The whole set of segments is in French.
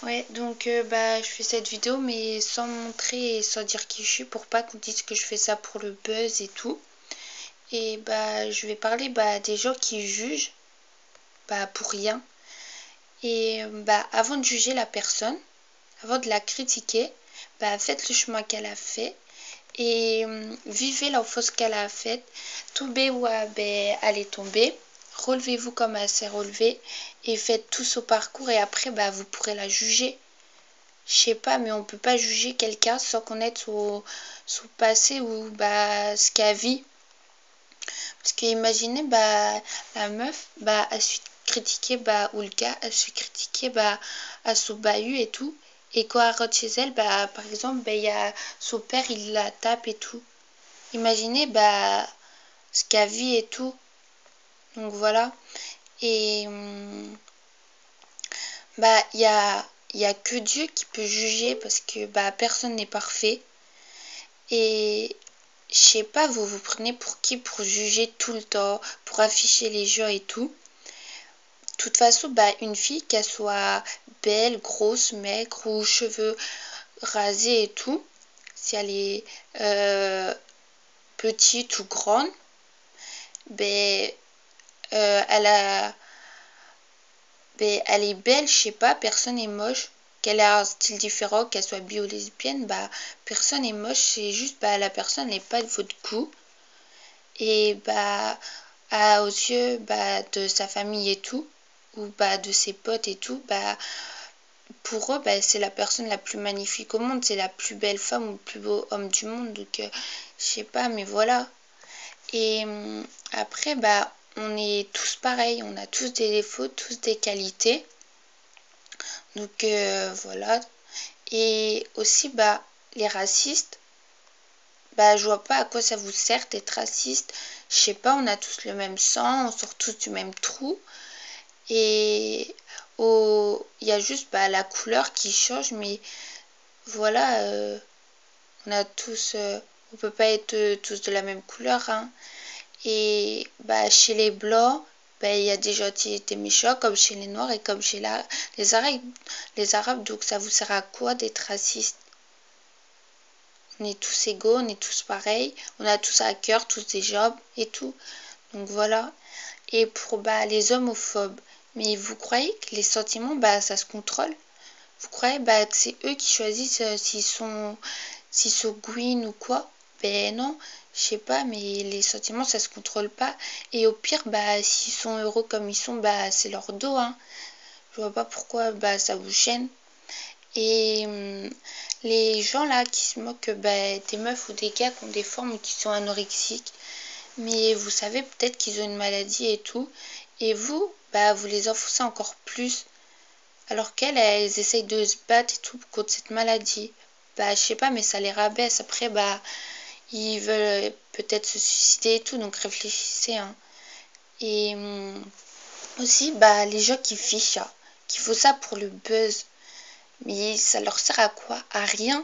Ouais, donc bah je fais cette vidéo mais sans montrer et sans dire qui je suis pour pas qu'on dise que je fais ça pour le buzz et tout. Et bah je vais parler des gens qui jugent pour rien. Et bah avant de juger la personne, avant de la critiquer, faites le chemin qu'elle a fait et vivez l'enfance qu'elle a faite. Tombez où elle est tombée. Relevez-vous comme elle s'est relevée et faites tout son parcours et après vous pourrez la juger. Je sais pas, mais on peut pas juger quelqu'un sans connaître son passé ou ce qu'elle vit. Parce que imaginez la meuf elle se critiquer ou le gars elle se critiquer à son bahut et tout. Et quand elle rentre chez elle, par exemple, il y a son père, il la tape et tout. Imaginez ce qu'elle vit et tout. Donc voilà. Et il y a que Dieu qui peut juger parce que personne n'est parfait. Et je sais pas, vous vous prenez pour qui pour juger tout le temps, pour afficher les gens et tout. De toute façon, une fille, qu'elle soit belle, grosse, maigre ou cheveux rasés et tout, si elle est petite ou grande, elle a, elle est belle, je sais pas, personne est moche. Qu'elle ait un style différent, qu'elle soit bi ou lesbienne, personne est moche, c'est juste la personne n'est pas de votre goût. Et aux yeux de sa famille et tout, ou de ses potes et tout, pour eux c'est la personne la plus magnifique au monde, c'est la plus belle femme ou le plus beau homme du monde. Donc je sais pas, mais voilà. Et après on est tous pareils, on a tous des défauts, tous des qualités. Donc voilà. Et aussi les racistes, je vois pas à quoi ça vous sert d'être raciste. Je sais pas, on a tous le même sang, on sort tous du même trou. Et il y a juste la couleur qui change, mais voilà, on a tous, on peut pas être tous de la même couleur, hein. Et chez les blancs, il y a des gentils et des méchants, comme chez les noirs et comme chez les arabes. Les arabes, donc ça vous sert à quoi d'être raciste? On est tous égaux, on est tous pareils, on a tous à cœur, tous des jobs et tout. Donc voilà. Et pour les homophobes, mais vous croyez que les sentiments, ça se contrôle? Vous croyez que c'est eux qui choisissent s'ils sont green ou quoi? Ben non, je sais pas, mais les sentiments, ça se contrôle pas. Et au pire, s'ils sont heureux comme ils sont, c'est leur dos, hein. Je vois pas pourquoi ça vous gêne. Et les gens là qui se moquent des meufs ou des gars qui ont des formes ou qui sont anorexiques, mais vous savez peut-être qu'ils ont une maladie et tout, et vous, vous les enfoncez encore plus, alors qu'elles, elles essayent de se battre et tout contre cette maladie. Je sais pas, mais ça les rabaisse. Après, ils veulent peut-être se suicider et tout, donc réfléchissez, hein. Et aussi, les gens qui fichent, hein, qui font ça pour le buzz, mais ça leur sert à quoi? À rien.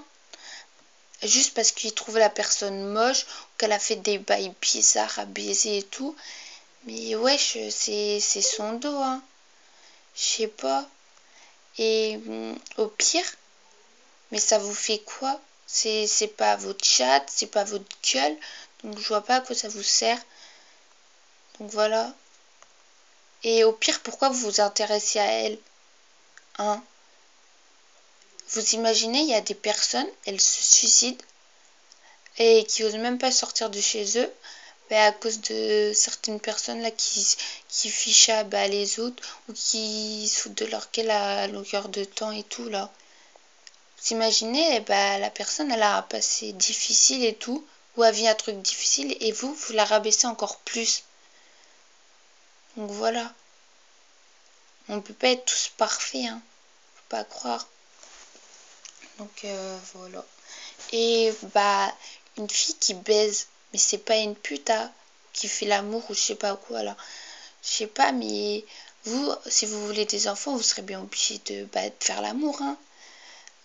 Juste parce qu'ils trouvent la personne moche, ou qu'elle a fait des bails bizarres à baiser et tout. Mais wesh, c'est son dos, hein. Je sais pas. Et au pire, mais ça vous fait quoi? C'est pas votre chatte, c'est pas votre gueule. Donc je vois pas à quoi ça vous sert. Donc voilà. Et au pire, pourquoi vous vous intéressez à elle? Hein? Vous imaginez, il y a des personnes, elles se suicident et qui osent même pas sortir de chez eux à cause de certaines personnes là qui fichent les autres ou qui se foutent de leur gueule à longueur de temps et tout là. Vous imaginez, la personne elle a un passé difficile et tout, ou elle vit un truc difficile et vous la rabaissez encore plus. Donc voilà. On peut pas être tous parfaits, hein. Faut pas croire. Donc voilà. Et une fille qui baise, mais c'est pas une pute, hein, qui fait l'amour ou je sais pas quoi là. Je sais pas, mais vous, si vous voulez des enfants, vous serez bien obligé de faire l'amour, hein.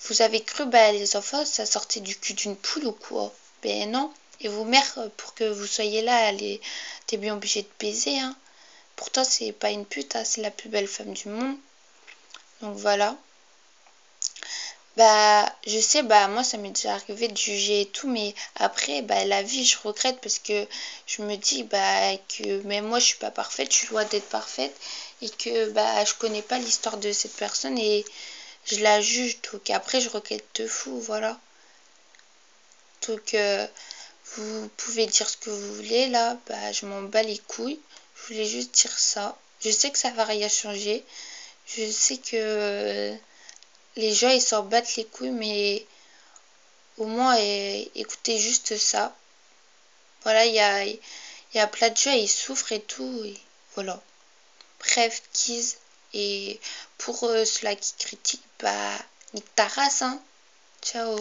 Vous avez cru, les enfants, ça sortait du cul d'une poule ou quoi? Ben non. Et vos mères, pour que vous soyez là, t'es bien obligé de baiser, hein. Pourtant, c'est pas une pute, hein, c'est la plus belle femme du monde. Donc voilà. Bah, je sais, bah, moi, ça m'est déjà arrivé de juger et tout, mais après, bah, la vie, je regrette parce que je me dis, bah, que même moi, je suis pas parfaite, je suis loin d'être parfaite et que, bah, je connais pas l'histoire de cette personne et je la juge, donc après, je regrette de fou, voilà. Donc, vous pouvez dire ce que vous voulez, là, bah, je m'en bats les couilles, je voulais juste dire ça. Je sais que ça va rien changer, je sais que les gens, ils s'en battent les couilles, mais au moins, écoutez juste ça. Voilà, il y a plein de gens, ils souffrent et tout. Et voilà. Bref, Kiz. Et pour ceux-là qui critiquent, bah, nique ta race, hein. Ciao.